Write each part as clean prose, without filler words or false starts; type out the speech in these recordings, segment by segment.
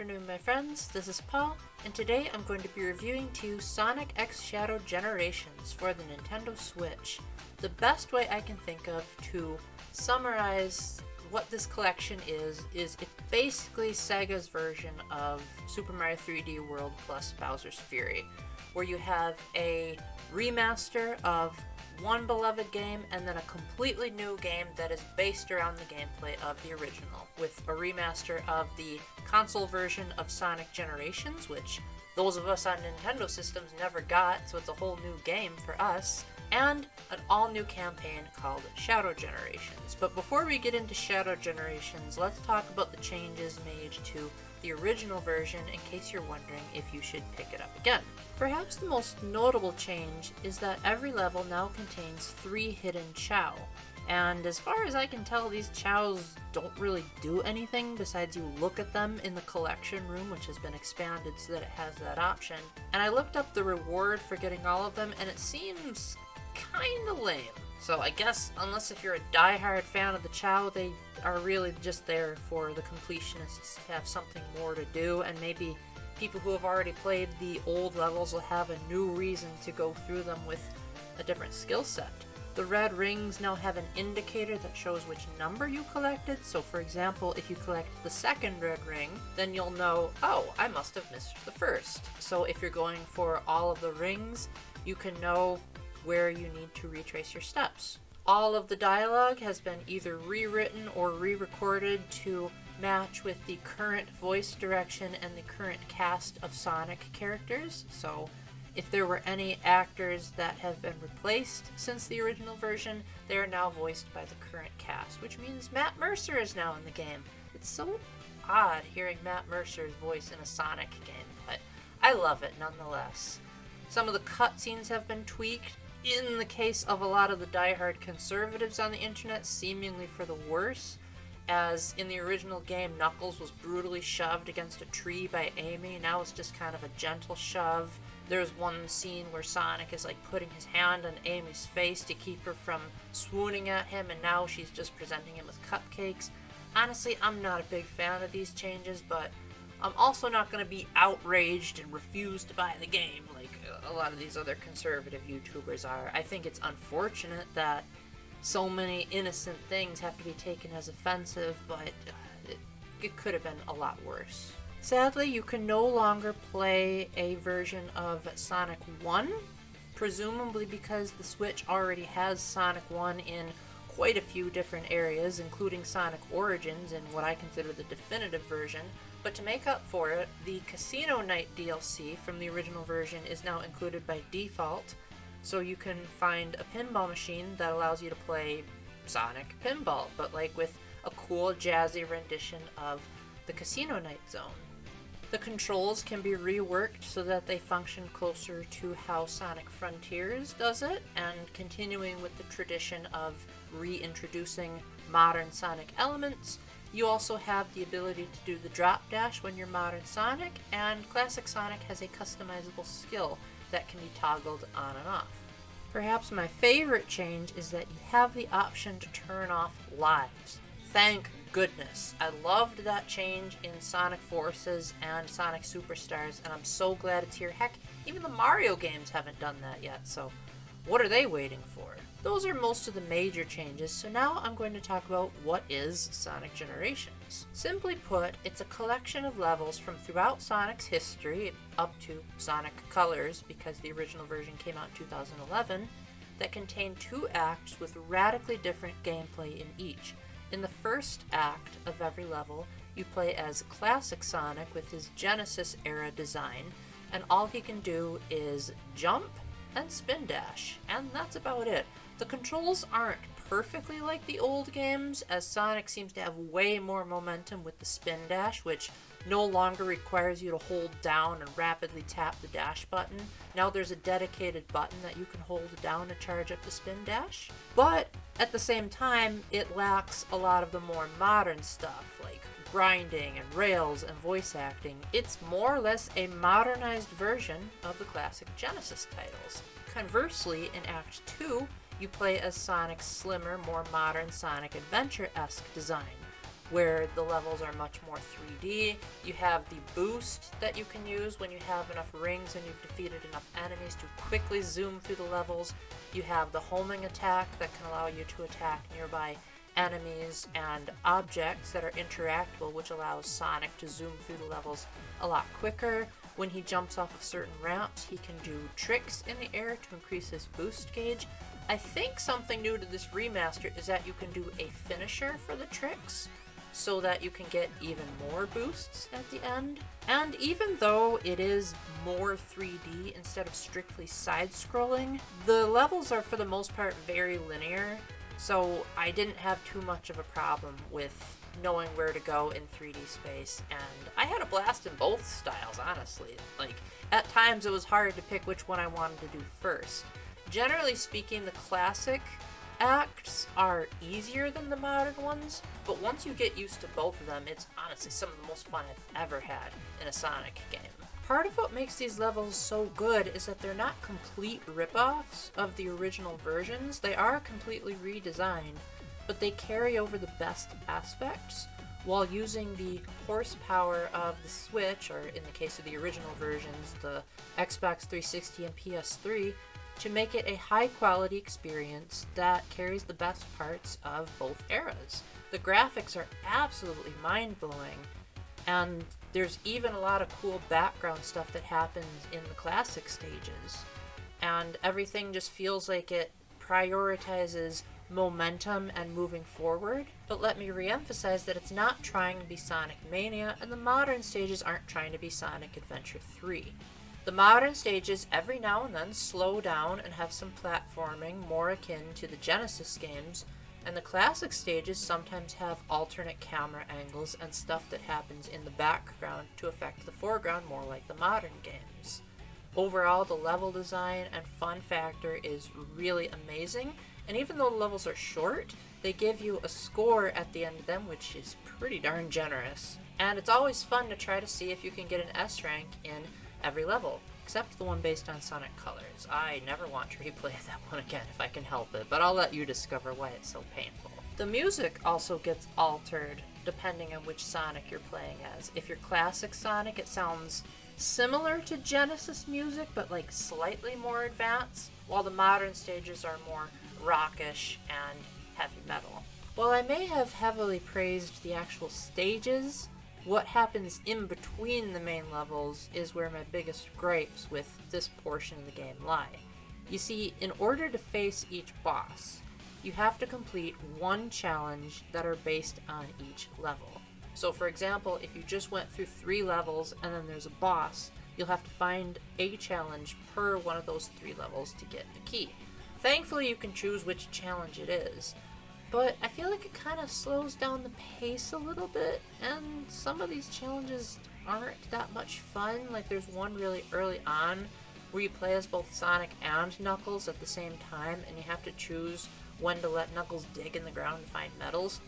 afternoon, my friends. This is Paul, and today I'm going to be reviewing to you Sonic X Shadow Generations for the Nintendo Switch. The best way I can think of to summarize what this collection is it's basically Sega's version of Super Mario 3D World plus Bowser's Fury, where you have a remaster of one beloved game and then a completely new game that is based around the gameplay of the original, with a remaster of the console version of Sonic Generations, which those of us on Nintendo systems never got, so it's a whole new game for us, and an all-new campaign called Shadow Generations. But before we get into Shadow Generations, let's talk about the changes made to the original version in case you're wondering if you should pick it up again. Perhaps the most notable change is that every level now contains 3 hidden Chao. And as far as I can tell, these Chaos don't really do anything besides you look at them in the collection room, which has been expanded so that it has that option. And I looked up the reward for getting all of them, and it seems kinda lame. So I guess, unless if you're a die-hard fan of the Chao, they are really just there for the completionists to have something more to do, and maybe people who have already played the old levels will have a new reason to go through them with a different skill set. The red rings now have an indicator that shows which number you collected, so for example, if you collect the second red ring, then you'll know, oh, I must have missed the first. So if you're going for all of the rings, you can know where you need to retrace your steps. All of the dialogue has been either rewritten or re-recorded to match with the current voice direction and the current cast of Sonic characters. So if there were any actors that have been replaced since the original version, they are now voiced by the current cast, which means Matt Mercer is now in the game. It's so odd hearing Matt Mercer's voice in a Sonic game, but I love it nonetheless. Some of the cutscenes have been tweaked, in the case of a lot of the diehard conservatives on the internet, seemingly for the worse, as in the original game, Knuckles was brutally shoved against a tree by Amy. Now it's just kind of a gentle shove. There's one scene where Sonic is like putting his hand on Amy's face to keep her from swooning at him, and now she's just presenting him with cupcakes. Honestly, I'm not a big fan of these changes, but I'm also not going to be outraged and refuse to buy the game like a lot of these other conservative YouTubers are. I think it's unfortunate that so many innocent things have to be taken as offensive, but it could have been a lot worse. Sadly, you can no longer play a version of Sonic 1, presumably because the Switch already has Sonic 1 in quite a few different areas, including Sonic Origins in what I consider the definitive version. But to make up for it, the Casino Night DLC from the original version is now included by default, so you can find a pinball machine that allows you to play Sonic Pinball, but like with a cool jazzy rendition of the Casino Night zone. The controls can be reworked so that they function closer to how Sonic Frontiers does it, and continuing with the tradition of reintroducing modern Sonic elements, you also have the ability to do the drop dash when you're modern Sonic, and Classic Sonic has a customizable skill that can be toggled on and off. Perhaps my favorite change is that you have the option to turn off lives. Thank goodness. I loved that change in Sonic Forces and Sonic Superstars, and I'm so glad it's here. Heck, even the Mario games haven't done that yet, so what are they waiting for? Those are most of the major changes, so now I'm going to talk about what is Sonic Generations. Simply put, it's a collection of levels from throughout Sonic's history, up to Sonic Colors, because the original version came out in 2011, that contain 2 acts with radically different gameplay in each. In the first act of every level, you play as Classic Sonic with his Genesis-era design, and all he can do is jump and spin dash, and that's about it. The controls aren't perfectly like the old games, as Sonic seems to have way more momentum with the spin dash, which no longer requires you to hold down and rapidly tap the dash button. Now there's a dedicated button that you can hold down to charge up the spin dash. But at the same time, it lacks a lot of the more modern stuff, like grinding and rails and voice acting. It's more or less a modernized version of the classic Genesis titles. Conversely, in Act 2, you play as Sonic's slimmer, more modern Sonic Adventure-esque design. where the levels are much more 3D. You have the boost that you can use when you have enough rings and you've defeated enough enemies to quickly zoom through the levels. You have the homing attack that can allow you to attack nearby enemies and objects that are interactable, which allows Sonic to zoom through the levels a lot quicker. When he jumps off of certain ramps, he can do tricks in the air to increase his boost gauge. I think something new to this remaster is that you can do a finisher for the tricks, so that you can get even more boosts at the end. And even though it is more 3D instead of strictly side-scrolling, the levels are for the most part very linear, so I didn't have too much of a problem with knowing where to go in 3D space, and I had a blast in both styles, honestly. Like, at times it was hard to pick which one I wanted to do first. Generally speaking, the classic acts are easier than the modern ones, but once you get used to both of them, it's honestly some of the most fun I've ever had in a Sonic game. Part of what makes these levels so good is that they're not complete rip-offs of the original versions. They are completely redesigned, but they carry over the best aspects while using the horsepower of the Switch, or in the case of the original versions, the Xbox 360 and PS3, to make it a high-quality experience that carries the best parts of both eras. The graphics are absolutely mind-blowing, and there's even a lot of cool background stuff that happens in the classic stages, and everything just feels like it prioritizes momentum and moving forward. But let me re-emphasize that it's not trying to be Sonic Mania, and the modern stages aren't trying to be Sonic Adventure 3. The modern stages every now and then slow down and have some platforming more akin to the Genesis games, and the classic stages sometimes have alternate camera angles and stuff that happens in the background to affect the foreground more like the modern games. Overall, the level design and fun factor is really amazing, and even though the levels are short, they give you a score at the end of them, which is pretty darn generous. And it's always fun to try to see if you can get an S rank in every level, except the one based on Sonic Colors. I never want to replay that one again if I can help it, but I'll let you discover why it's so painful. The music also gets altered depending on which Sonic you're playing as. If you're classic Sonic, it sounds similar to Genesis music, but like slightly more advanced, while the modern stages are more rockish and heavy metal. While I may have heavily praised the actual stages, what happens in between the main levels is where my biggest gripes with this portion of the game lie. You see, in order to face each boss, you have to complete one challenge that are based on each level. So for example, if you just went through 3 levels and then there's a boss, you'll have to find a challenge per one of those 3 levels to get a key. Thankfully, you can choose which challenge it is, but I feel like it kind of slows down the pace a little bit, and some of these challenges aren't that much fun. Like there's one really early on where you play as both Sonic and Knuckles at the same time, and you have to choose when to let Knuckles dig in the ground and find medals.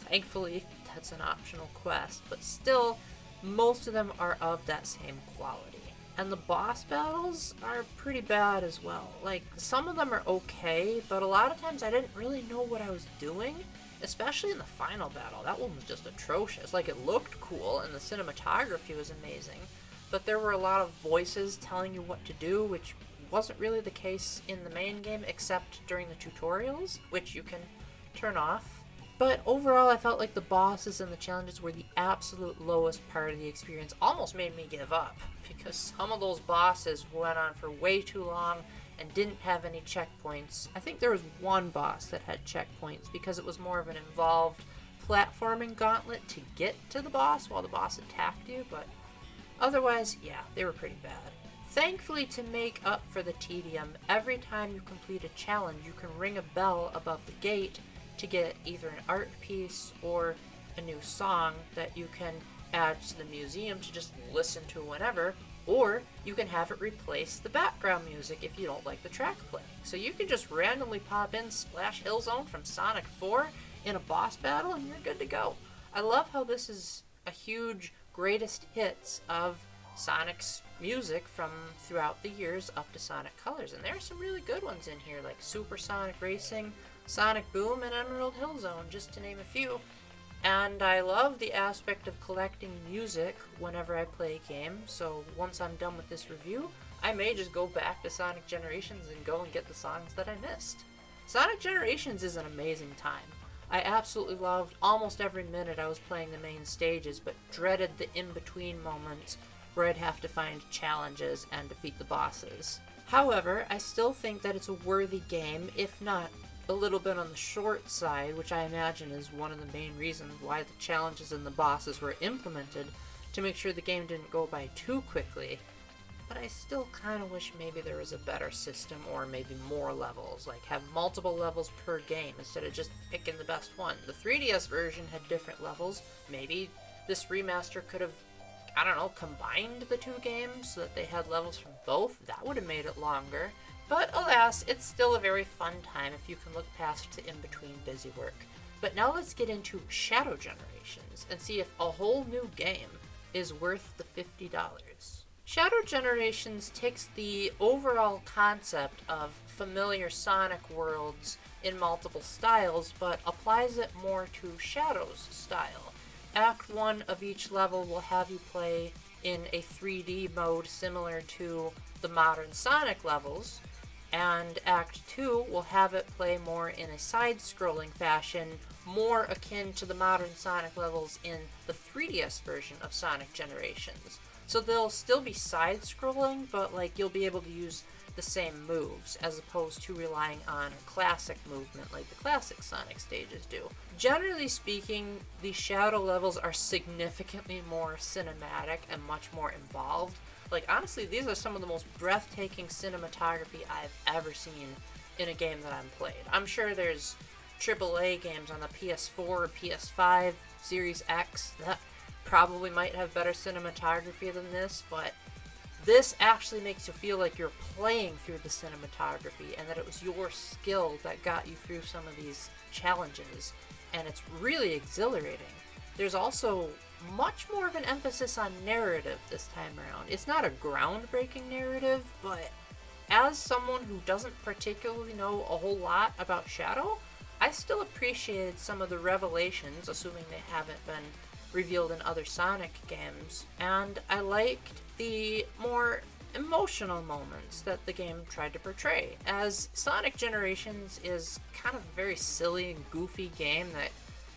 Thankfully, that's an optional quest, but still, most of them are of that same quality. And the boss battles are pretty bad as well. Like, some of them are okay, but a lot of times I didn't really know what I was doing, especially in the final battle. That one was just atrocious. Like, it looked cool, and the cinematography was amazing, but there were a lot of voices telling you what to do, which wasn't really the case in the main game, except during the tutorials, which you can turn off. But overall, I felt like the bosses and the challenges were the absolute lowest part of the experience. Almost made me give up, because some of those bosses went on for way too long and didn't have any checkpoints. I think there was one boss that had checkpoints because it was more of an involved platforming gauntlet to get to the boss while the boss attacked you, but otherwise, yeah, they were pretty bad. Thankfully, to make up for the tedium, every time you complete a challenge, you can ring a bell above the gate to get either an art piece or a new song that you can add to the museum to just listen to whenever, or you can have it replace the background music if you don't like the track playing. So you can just randomly pop in Splash Hill Zone from Sonic 4 in a boss battle and you're good to go. I love how this is a huge greatest hits of Sonic's music from throughout the years up to Sonic Colors, and there are some really good ones in here like Super Sonic Racing, Sonic Boom, and Emerald Hill Zone, just to name a few. And I love the aspect of collecting music whenever I play a game, so once I'm done with this review, I may just go back to Sonic Generations and go and get the songs that I missed. Sonic Generations is an amazing time. I absolutely loved almost every minute I was playing the main stages, but dreaded the in-between moments where I'd have to find challenges and defeat the bosses. However, I still think that it's a worthy game, if not a little bit on the short side, which I imagine is one of the main reasons why the challenges and the bosses were implemented, to make sure the game didn't go by too quickly. But I still kind of wish maybe there was a better system, or maybe more levels, like have multiple levels per game instead of just picking the best one. The 3DS version had different levels. Maybe this remaster could have, I don't know, combined the two games so that they had levels from both. That would have made it longer. But alas, it's still a very fun time if you can look past the in-between busy work. But now let's get into Shadow Generations and see if a whole new game is worth the $50. Shadow Generations takes the overall concept of familiar Sonic worlds in multiple styles, but applies it more to Shadow's style. Act 1 of each level will have you play in a 3D mode similar to the modern Sonic levels, and Act 2 will have it play more in a side-scrolling fashion, more akin to the modern Sonic levels in the 3DS version of Sonic Generations. So they'll still be side-scrolling, but like you'll be able to use the same moves, as opposed to relying on classic movement like the classic Sonic stages do. Generally speaking, the Shadow levels are significantly more cinematic and much more involved. Like, honestly, these are some of the most breathtaking cinematography I've ever seen in a game that I've played. I'm sure there's AAA games on the PS4 or PS5, Series X, that probably might have better cinematography than this, but this actually makes you feel like you're playing through the cinematography and that it was your skill that got you through some of these challenges, and it's really exhilarating. There's also much more of an emphasis on narrative this time around. It's not a groundbreaking narrative, but as someone who doesn't particularly know a whole lot about Shadow, I still appreciated some of the revelations, assuming they haven't been revealed in other Sonic games, and I liked the more emotional moments that the game tried to portray, as Sonic Generations is kind of a very silly and goofy game that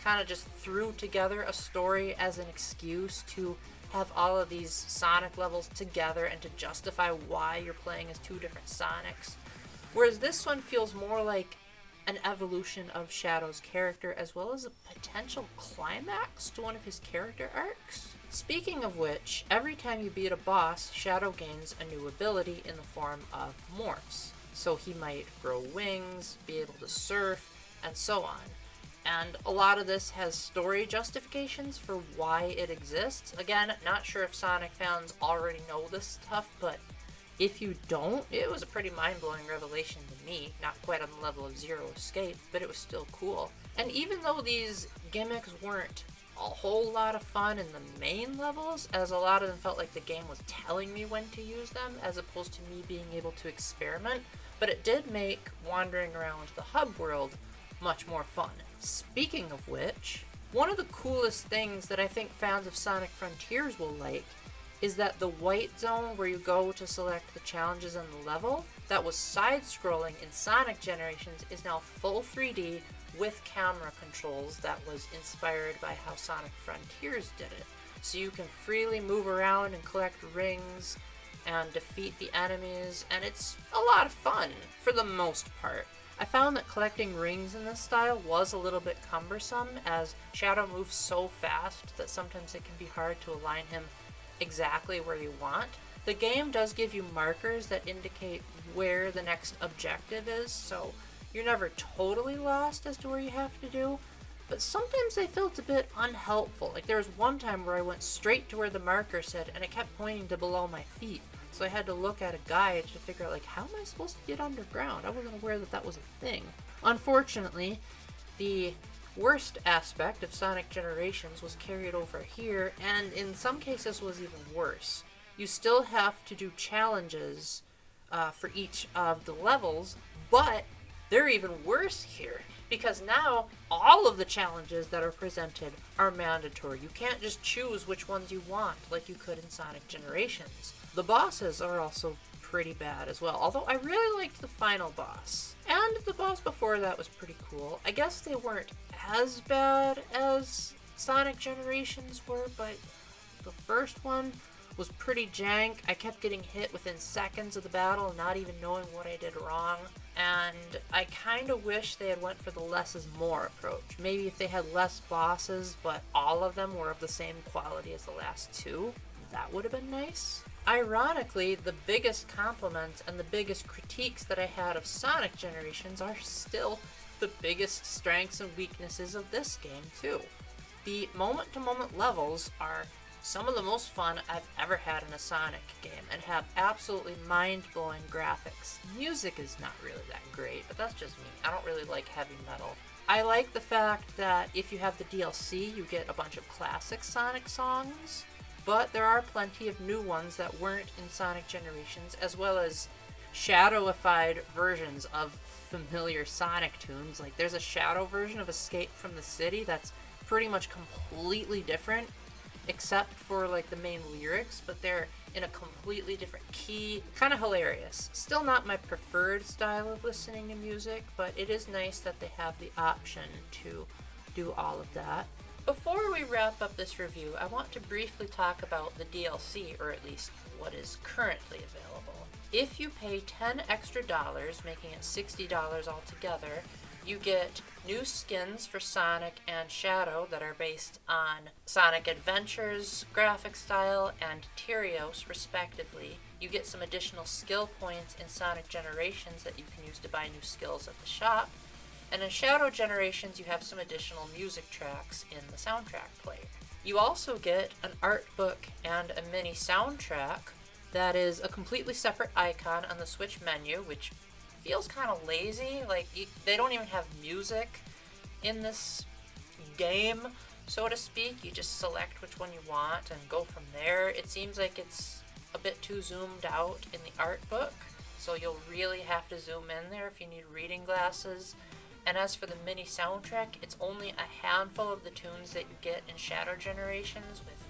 kind of just threw together a story as an excuse to have all of these Sonic levels together and to justify why you're playing as two different Sonics. Whereas this one feels more like an evolution of Shadow's character, as well as a potential climax to one of his character arcs. Speaking of which, every time you beat a boss, Shadow gains a new ability in the form of morphs. So he might grow wings, be able to surf, and so on. And a lot of this has story justifications for why it exists. Again, not sure if Sonic fans already know this stuff, but if you don't, it was a pretty mind-blowing revelation to me. Not quite on the level of Zero Escape, but it was still cool. And even though these gimmicks weren't a whole lot of fun in the main levels, as a lot of them felt like the game was telling me when to use them, as opposed to me being able to experiment, but it did make wandering around the hub world much more fun. Speaking of which, one of the coolest things that I think fans of Sonic Frontiers will like is that the white zone where you go to select the challenges on the level that was side-scrolling in Sonic Generations is now full 3D with camera controls that was inspired by how Sonic Frontiers did it. So you can freely move around and collect rings and defeat the enemies, and it's a lot of fun for the most part. I found that collecting rings in this style was a little bit cumbersome, as Shadow moves so fast that sometimes it can be hard to align him exactly where you want. The game does give you markers that indicate where the next objective is, so you're never totally lost as to where you have to do, but sometimes they felt a bit unhelpful. Like there was one time where I went straight to where the marker said and it kept pointing to below my feet. So I had to look at a guide to figure out, like, how am I supposed to get underground? I wasn't aware that that was a thing. Unfortunately, the worst aspect of Sonic Generations was carried over here, and in some cases was even worse. You still have to do challenges for each of the levels, but they're even worse here. Because now all of the challenges that are presented are mandatory. You can't just choose which ones you want like you could in Sonic Generations. The bosses are also pretty bad as well, although I really liked the final boss. And the boss before that was pretty cool. I guess they weren't as bad as Sonic Generations were, but the first one was pretty jank. I kept getting hit within seconds of the battle and not even knowing what I did wrong. And I kind of wish they had went for the less is more approach. Maybe if they had less bosses, but all of them were of the same quality as the last two, that would have been nice. Ironically, the biggest compliments and the biggest critiques that I had of Sonic Generations are still the biggest strengths and weaknesses of this game, too. The moment-to-moment levels are some of the most fun I've ever had in a Sonic game and have absolutely mind-blowing graphics. Music is not really that great, but that's just me. I don't really like heavy metal. I like the fact that if you have the DLC, you get a bunch of classic Sonic songs, but there are plenty of new ones that weren't in Sonic Generations, as well as shadowified versions of familiar Sonic tunes. Like, there's a shadow version of Escape from the City that's pretty much completely different, except for like the main lyrics, but they're in a completely different key. Kind of hilarious. Still not my preferred style of listening to music, but it is nice that they have the option to do all of that. Before we wrap up this review, I want to briefly talk about the DLC, or at least what is currently available. If you pay $10 extra, making it $60 altogether, you get new skins for Sonic and Shadow that are based on Sonic Adventure's graphic style and Tyrios, respectively. You get some additional skill points in Sonic Generations that you can use to buy new skills at the shop. And in Shadow Generations, you have some additional music tracks in the soundtrack player. You also get an art book and a mini soundtrack that is a completely separate icon on the Switch menu, which feels kind of lazy. Like, they don't even have music in this game, so to speak. You just select which one you want and go from there. It seems like it's a bit too zoomed out in the art book, so you'll really have to zoom in there if you need reading glasses. And as for the mini soundtrack, it's only a handful of the tunes that you get in Shadow Generations, with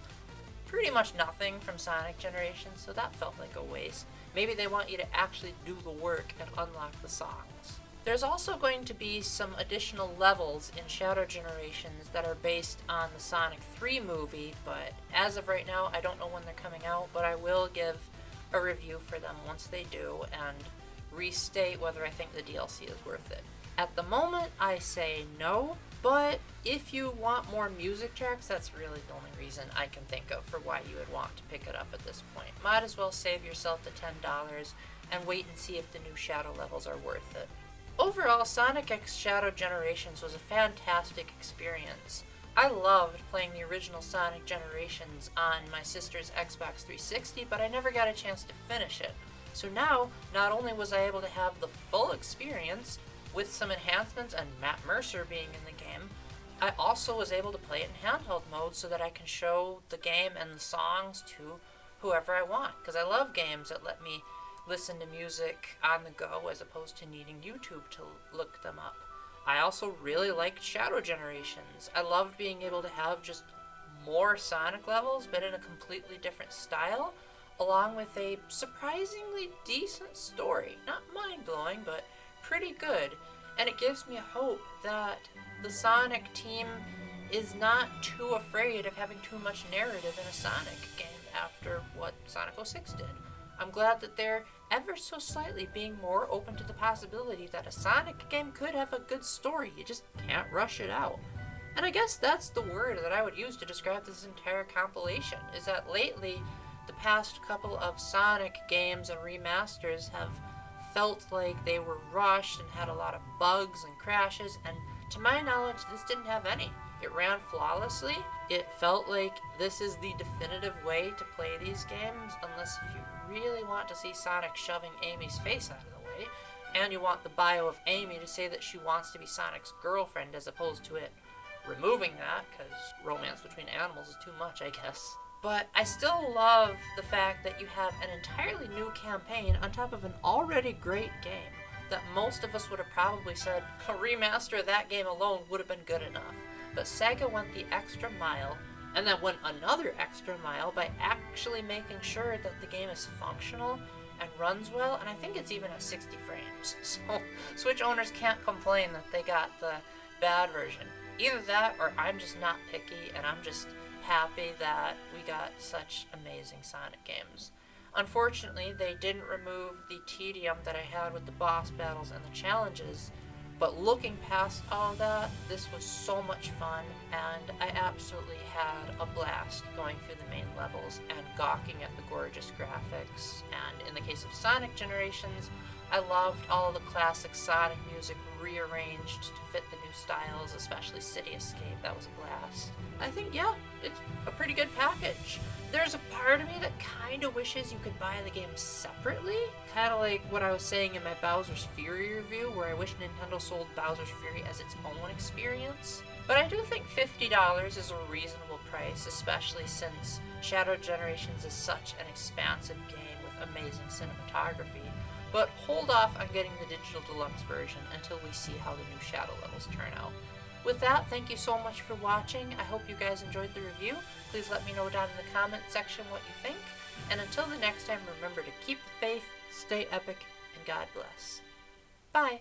pretty much nothing from Sonic Generations, so that felt like a waste. Maybe they want you to actually do the work and unlock the songs. There's also going to be some additional levels in Shadow Generations that are based on the Sonic 3 movie, but as of right now, I don't know when they're coming out, but I will give a review for them once they do and restate whether I think the DLC is worth it. At the moment, I say no, but if you want more music tracks, that's really the only reason I can think of for why you would want to pick it up at this point. Might as well save yourself the $10 and wait and see if the new Shadow levels are worth it. Overall, Sonic X Shadow Generations was a fantastic experience. I loved playing the original Sonic Generations on my sister's Xbox 360, but I never got a chance to finish it. So now, not only was I able to have the full experience, with some enhancements and Matt Mercer being in the game, I also was able to play it in handheld mode so that I can show the game and the songs to whoever I want, because I love games that let me listen to music on the go as opposed to needing YouTube to look them up. I also really liked Shadow Generations. I loved being able to have just more Sonic levels, but in a completely different style, along with a surprisingly decent story. Not mind-blowing, but pretty good, and it gives me hope that the Sonic team is not too afraid of having too much narrative in a Sonic game after what Sonic 06 did. I'm glad that they're ever so slightly being more open to the possibility that a Sonic game could have a good story. You just can't rush it out. And I guess that's the word that I would use to describe this entire compilation, is that lately the past couple of Sonic games and remasters have felt like they were rushed and had a lot of bugs and crashes, and to my knowledge, this didn't have any. It ran flawlessly. It felt like this is the definitive way to play these games, unless if you really want to see Sonic shoving Amy's face out of the way, and you want the bio of Amy to say that she wants to be Sonic's girlfriend as opposed to it removing that, because romance between animals is too much, I guess. But I still love the fact that you have an entirely new campaign on top of an already great game. that most of us would have probably said a remaster of that game alone would have been good enough. But Sega went the extra mile, and then went another extra mile by actually making sure that the game is functional and runs well, and I think it's even at 60 frames. So Switch owners can't complain that they got the bad version. Either that, or I'm just not picky, and I'm just happy that we got such amazing Sonic games. Unfortunately, they didn't remove the tedium that I had with the boss battles and the challenges, but looking past all that, this was so much fun, and I absolutely had a blast going through the main levels and gawking at the gorgeous graphics. And in the case of Sonic Generations, I loved all of the classic Sonic music rearranged to fit the new styles, especially City Escape. That was a blast. I think, yeah, it's a pretty good package. There's a part of me that kind of wishes you could buy the game separately, kind of like what I was saying in my Bowser's Fury review, where I wish Nintendo sold Bowser's Fury as its own experience. But I do think $50 is a reasonable price, especially since Shadow Generations is such an expansive game with amazing cinematography. But hold off on getting the digital deluxe version until we see how the new Shadow levels turn out. With that, thank you so much for watching. I hope you guys enjoyed the review. Please let me know down in the comment section what you think. And until the next time, remember to keep the faith, stay epic, and God bless. Bye!